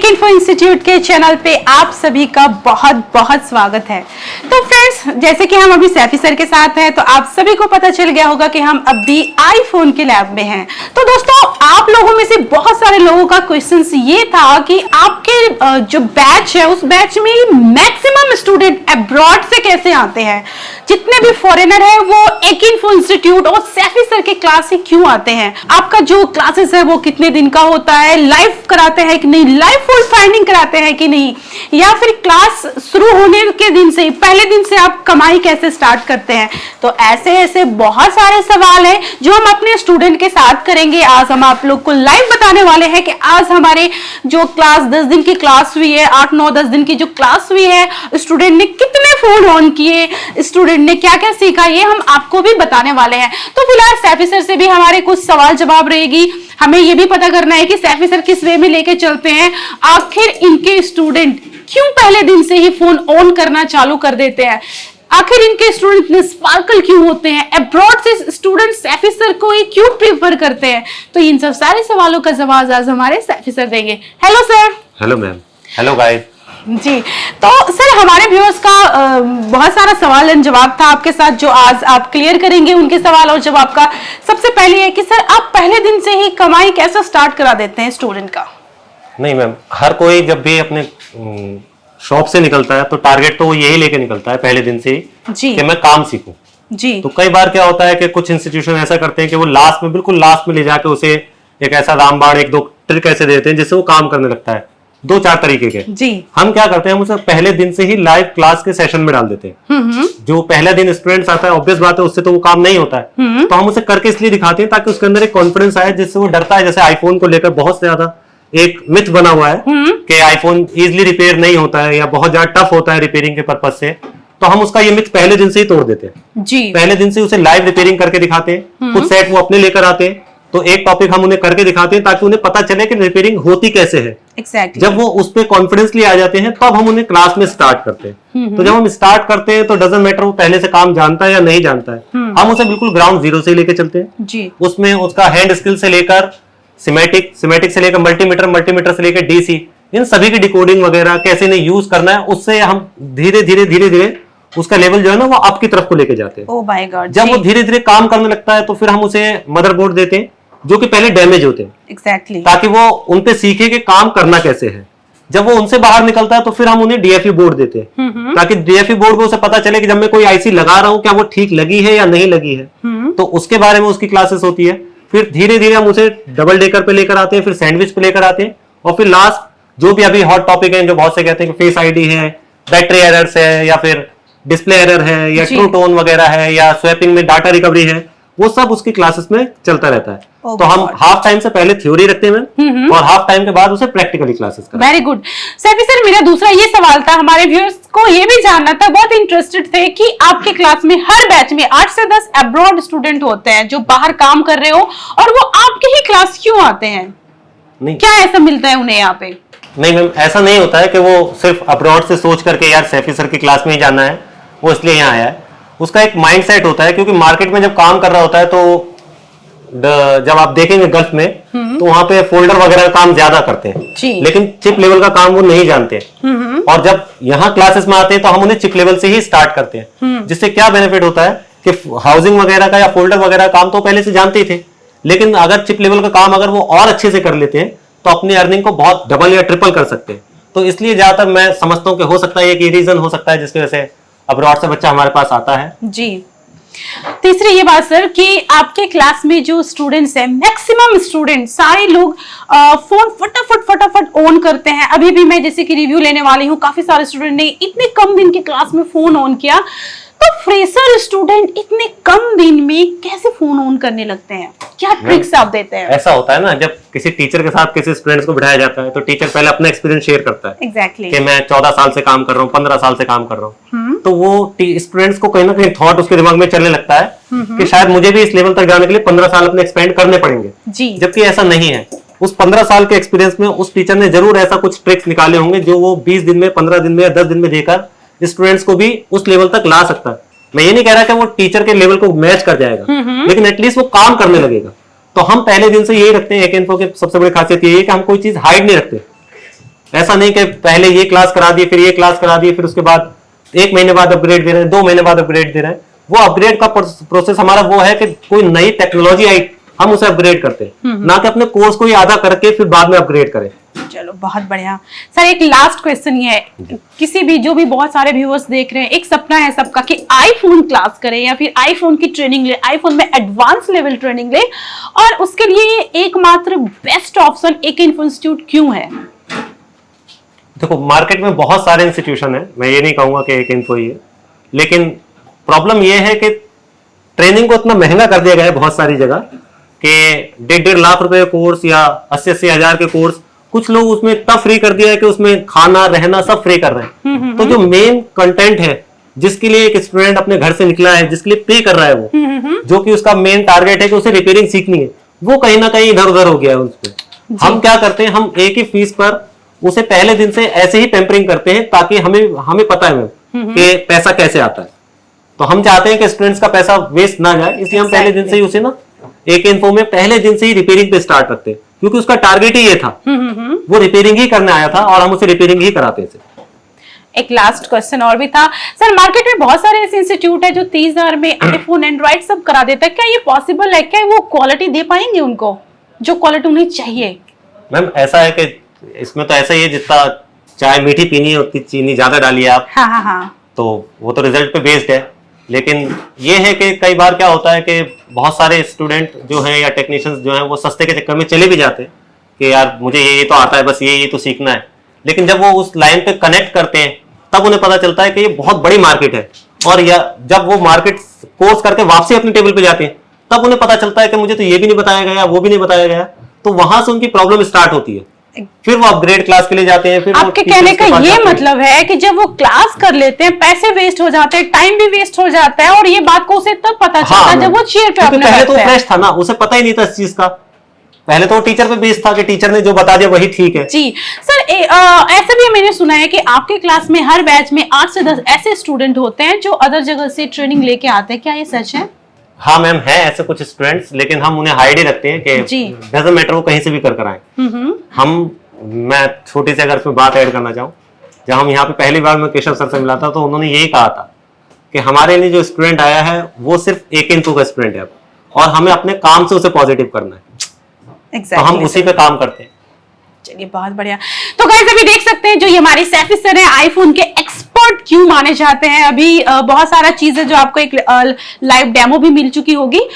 एकिन्फो institute के channel पे आप सभी का बहुत बहुत स्वागत है। तो फ्रेंड्स, जैसे कि हम अभी सैफी सर के साथ हैं, तो आप सभी को पता चल गया होगा कि हम अभी आईफोन के लैब में हैं। तो दोस्तों, आप लोगों में से बहुत सारे लोगों का क्वेश्चन ये था कि आपके जो बैच है उस बैच में मैक्सिमम स्टूडेंट अब्रॉड से कैसे आते हैं। जितने भी फॉरेनर है वो एकिन्फो इंस्टीट्यूट और सैफी सर के क्लास से क्यों आते हैं। आपका जो क्लासेस है वो कितने दिन का होता है, लाइव कराते हैं कि नहीं, लाइव फुल फाइंडिंग कराते हैं कि नहीं, या फिर क्लास शुरू होने के दिन से पहले दिन से आप कमाई कैसे स्टार्ट करते हैं। तो ऐसे ऐसे बहुत सारे सवाल हैं जो हम अपने स्टूडेंट के साथ करेंगे। आज हम आप लोग को लाइव बताने वाले हैं कि आज हमारे जो क्लास 10 दिन की क्लास हुई है, 8, 9, 10 दिन की जो क्लास हुई है, स्टूडेंट ने कितने फोन ऑन किए, स्टूडेंट ने क्या क्या सीखा, ये हम आपको भी बताने वाले हैं। तो फिलहाल सैफी सर से भी हमारे कुछ सवाल जवाब रहेगी। हमें ये भी पता करना है कि सैफी सर किस वे में लेके चलते हैं, आखिर इनके स्टूडेंट क्यों पहले दिन से ही फोन ऑन करना चालू कर देते हैं, आखिर इनके स्टूडेंट इतने स्पार्कल क्यों होते हैं, अब्रॉड से स्टूडेंट सैफी सर को ही क्यों प्रेफर करते हैं। तो इन सब सारे सवालों का जवाब आज हमारे सैफी सर देंगे। Hello sir. Hello ma'am. Hello guys. जी, तो सर हमारे व्यूअर्स का बहुत सारा सवाल एंड जवाब था आपके साथ, जो आज आप क्लियर करेंगे उनके सवाल और जवाब का। सबसे पहले है कि सर आप पहले दिन से ही कमाई कैसे स्टार्ट करा देते हैं स्टूडेंट का। नहीं मैम, हर कोई जब भी अपने शॉप से निकलता है तो टारगेट तो वो यही लेके निकलता है पहले दिन से ही जी कि मैं काम सीखूं। जी। तो कई बार क्या होता है कि कुछ इंस्टीट्यूशन ऐसा करते हैं कि वो लास्ट में, बिल्कुल लास्ट में ले जाके उसे एक ऐसा रामबाण, 1-2 ट्रिक ऐसे देते हैं जिससे वो काम करने लगता है। 2-4 तरीके के। जी। हम क्या करते हैं, हम उसे पहले दिन से ही लाइव क्लास के सेशन में डाल देते हैं। जो पहला दिन स्टूडेंट्स आता है, ऑब्वियस बात है उससे तो वो काम नहीं होता है, तो हम उसे करके इसलिए दिखाते हैं ताकि उसके अंदर एक कॉन्फिडेंस आए, जिससे वो डरता है। जैसे आईफोन को लेकर बहुत ज्यादा एक मिथ बना हुआ है कि आईफोन इजिली रिपेयर नहीं होता है या बहुत ज्यादा टफ होता है रिपेयरिंग के पर्पज से, तो हम उसका ये मिथ पहले दिन से ही तोड़ देते हैं जी। पहले दिन से उसे लाइव रिपेयरिंग करके दिखाते हैं। कुछ सेट वो अपने लेकर आते हैं, तो एक टॉपिक हम उन्हें करके दिखाते हैं ताकि उन्हें पता चले कि रिपेयरिंग होती कैसे है। Exactly. जब वो उस पर कॉन्फिडेंसली आ जाते हैं तब हम उन्हें क्लास में स्टार्ट करते हैं। तो जब हम स्टार्ट करते हैं तो डजंट मैटर वो पहले से काम जानता है या नहीं जानता है, हम उसे बिल्कुल ग्राउंड जीरो से लेके चलते हैं जी। उसमें उसका हैंड स्किल से लेकर सिमेटिक से लेकर मल्टीमीटर से लेकर डीसी, इन सभी की डिकोडिंग वगैरह कैसे इन्हें यूज करना है, उससे हम धीरे धीरे उसका लेवल जो है ना वो अप की तरफ को लेके जाते हैं। Oh my God. जब वो धीरे धीरे काम करने लगता है तो फिर हम उसे मदरबोर्ड देते हैं जो कि पहले डैमेज होते हैं। Exactly. ताकि वो उनपे सीखे कि काम करना कैसे है। जब वो उनसे बाहर निकलता है तो फिर हम उन्हें डीएफई बोर्ड देते हैं ताकि डीएफई बोर्ड को उसे पता चले कि जब मैं कोई आईसी लगा रहा हूं क्या वो ठीक लगी है या नहीं लगी है। तो उसके बारे में उसकी क्लासेस होती है। फिर धीरे धीरे हम उसे डबल डेकर पे लेकर आते हैं, फिर सैंडविच पे लेकर आते हैं, और फिर लास्ट जो भी अभी हॉट टॉपिक है, जो बहुत से कहते हैं कि फेस आईडी है, बैटरी एरर्स है, या फिर डिस्प्ले एरर है, या ट्रू टोन वगैरह है, या स्वैपिंग में डाटा रिकवरी है, वो सब उसकी क्लासेस में चलता रहता है। तो हम हाफ टाइम से पहले थ्योरी रखते हैं और हाफ टाइम के बाद उसे प्रैक्टिकली क्लासेस करते हैं। Very good. सैफी सर, मेरा दूसरा ये सवाल था, हमारे व्यूअर्स को ये भी जानना था, बहुत इंटरेस्टेड थे कि आपके क्लास में हर बैच में 8 से 10 अब्रॉड स्टूडेंट होते हैं जो बाहर काम कर रहे हो, और वो आपके ही क्लास क्यों आते हैं? नहीं, क्या ऐसा मिलता है उन्हें यहाँ पे? नहीं मैम, ऐसा नहीं होता है कि वो सिर्फ अब्रॉड से सोच करके यार सैफी सर की क्लास में ही जाना है वो इसलिए यहाँ आया है। उसका एक माइंडसेट होता है, क्योंकि मार्केट में जब काम कर रहा होता है तो जब आप देखेंगे गल्फ में तो वहां पे फोल्डर वगैरह का काम ज्यादा करते हैं, लेकिन चिप लेवल का काम वो नहीं जानते। और जब यहाँ क्लासेस में आते हैं तो हम उन्हें चिप लेवल से ही स्टार्ट करते हैं, जिससे क्या बेनिफिट होता है कि हाउसिंग वगैरह का या फोल्डर वगैरह का काम तो पहले से जानते ही थे, लेकिन अगर चिप लेवल का काम अगर वो और अच्छे से कर लेते हैं तो अपनी अर्निंग को बहुत डबल या ट्रिपल कर सकते हैं। तो इसलिए ज्यादातर मैं समझता हूँ कि हो सकता है एक रीजन हो सकता है जिसकी वजह से अब्रॉड से बच्चा हमारे पास आता है। जी। तीसरी ये बात सर कि आपके क्लास में जो स्टूडेंट्स हैं, मैक्सिमम स्टूडेंट सारे लोग फोन फटाफट ऑन करते हैं। अभी भी मैं जैसे कि रिव्यू लेने वाली हूँ, काफी सारे स्टूडेंट ने इतने कम दिन की क्लास में फोन ऑन किया। तो फ्रेशर स्टूडेंट इतने कम दिन में कैसे फोन ऑन करने लगते हैं, क्या ट्रिक्स आप देते हैं? ऐसा होता है ना, जब किसी टीचर के साथ किसी स्टूडेंट्स को बिठाया जाता है तो टीचर पहले अपना एक्सपीरियंस शेयर करता है। एग्जैक्टली। कि मैं 14 साल से काम कर रहा हूँ, 15 साल से काम कर रहा हूँ, तो वो स्टूडेंट्स को कहीं ना कहीं थॉट उसके दिमाग में चलने लगता है कि शायद मुझे भी इस लेवल तक जाने के लिए 15 साल अपने एक्सपेंड करने पड़ेंगे। जबकि ऐसा नहीं है। उस 15 साल के एक्सपीरियंस में उस टीचर ने जरूर ऐसा कुछ ट्रिक्स निकाले होंगे जो वो 20 दिन में, 15 दिन में या 10 दिन में देकर स्टूडेंट्स को भी उस लेवल तक ला सकता है। मैं ये नहीं कह रहा कि वो टीचर के लेवल को मैच कर जाएगा, लेकिन एटलीस्ट वो काम करने लगेगा। तो हम पहले दिन से यही रखते हैं, एकिन्फो की सबसे बड़ी खासियत यही है कि हम कोई चीज हाइड नहीं रखते। ऐसा नहीं कि पहले ये क्लास करा दी, फिर ये क्लास करा दी, फिर उसके बाद 1 महीने बाद अपग्रेड दे रहे हैं, 2 महीने बाद अपग्रेड दे रहे हैं। वो अपग्रेड का प्रोसेस हमारा वो है कि कोई नई टेक्नोलॉजी आई, हम उसे अपग्रेड करते हैं, ना कि अपने कोर्स को ही आधा करके फिर बाद में अपग्रेड करें। चलो बहुत बढ़िया सर। एक लास्ट क्वेश्चन ये है, किसी भी जो भी बहुत सारे व्यूअर्स देख रहे हैं, एक सपना है सबका कि आईफोन क्लास करें या फिर आईफोन की ट्रेनिंग ले, आईफोन में एडवांस लेवल ट्रेनिंग ले, और उसके लिए एकमात्र best option AK Info institute क्यों है? देखो, मार्केट में बहुत सारे इंस्टीट्यूशन है, मैं ये नहीं कहूंगा कि AK Info ही है, लेकिन प्रॉब्लम ये है कि ट्रेनिंग को इतना महंगा कर दिया गया है बहुत सारी जगह कि 1.5 लाख रुपए कोर्स या 80-80 हजार के कोर्स, कुछ लोग उसमें इतना फ्री कर दिया है कि उसमें खाना रहना सब फ्री कर रहे हैं। तो जो मेन कंटेंट है, जिसके लिए एक स्टूडेंट अपने घर से निकला है, जिसके लिए पे कर रहा है वो, जो कि उसका मेन टारगेट है कि उसे रिपेयरिंग सीखनी है, वो कहीं ना कहीं इधर उधर हो गया है उस पर। हम क्या करते हैं, हम एक ही फीस पर उसे पहले दिन से ऐसे ही पैम्परिंग करते हैं, ताकि हमें पता है मैम कि पैसा कैसे आता है। तो हम चाहते हैं कि स्टूडेंट्स का पैसा वेस्ट ना जाए, इसलिए हम पहले दिन से ही उसे ना AK Info में पहले दिन से ही रिपेयरिंग पे स्टार्ट करते हैं, क्योंकि उसका टारगेट ही ये था, वो रिपेयरिंग ही करने आया था और हम उसे रिपेयरिंग ही कराते थे। एक लास्ट क्वेश्चन और भी था सर, मार्केट में बहुत सारे ऐसे इंस्टीट्यूट है जो 30,000 में आईफोन एंड्रॉइड सब करा देता है, क्या ये पॉसिबल है? क्या वो क्वालिटी दे पाएंगे उनको जो क्वालिटी उन्हें चाहिए? मैम ऐसा है कि इसमें तो ऐसा ही है, जितना चाय मीठी पीनी है उतनी चीनी ज्यादा डालिए आप। हाँ। तो वो तो रिजल्ट पे बेस्ड है, लेकिन ये है कि कई बार क्या होता है कि बहुत सारे स्टूडेंट जो हैं या टेक्नीशियंस जो हैं वो सस्ते के चक्कर में चले भी जाते हैं कि यार मुझे ये तो आता है, बस ये तो सीखना है। लेकिन जब वो उस लाइन पे कनेक्ट करते हैं, तब उन्हें पता चलता है कि ये बहुत बड़ी मार्केट है, और या जब वो मार्केट कोर्स करके वापसी अपने टेबल पे जाते हैं, तब उन्हें पता चलता है कि मुझे तो ये भी नहीं बताया गया, वो भी नहीं बताया गया। तो वहां से उनकी प्रॉब्लम स्टार्ट होती है, फिर वो अपग्रेड क्लास के लिए जाते हैं। फिर आपके कहने का ये मतलब है कि जब वो क्लास कर लेते हैं, पैसे वेस्ट हो जाते हैं, टाइम भी वेस्ट हो जाता है, और ये बात को उसे तब पता चलता है जब वो चेयर पे अपने पहले तो बैठता है। फ्रेश था ना, उसे पता ही नहीं था इस चीज का। पहले तो वो टीचर पे बेस्ड था कि टीचर ने जो बता दिया वही ठीक है। जी सर, ऐसा भी मैंने सुना है कि आपके क्लास में हर बैच में 8 से 10 ऐसे स्टूडेंट होते हैं जो अदर जगह से ट्रेनिंग लेके आते हैं, क्या ये सच है? हाँ मैम, है ऐसे कुछ स्टूडेंट्स, लेकिन हम उन्हें हाइड ही रखते हैं कि डजंट मैटर, वो कहीं से भी कर आए। मैं छोटी सी अगर इसमें बात ऐड करना चाहूँ, जब हम यहाँ पे पहली बार मैं केशव सर से मिला था, तो उन्होंने यही कहा था कि हमारे लिए जो स्टूडेंट आया है वो सिर्फ AK Info का स्टूडेंट है, और हमें अपने काम से उसे पॉजिटिव करना है। तो हम उसी पे काम करते हैं। चलिए बहुत बढ़िया। तो गाइस अभी देख सकते हैं जो ये हमारे सैफी सर हैं, आईफोन के एक्सपर्ट क्यों माने जाते हैं। अभी बहुत सारा चीजें जो आपको एक लाइव डेमो भी मिल चुकी होगी।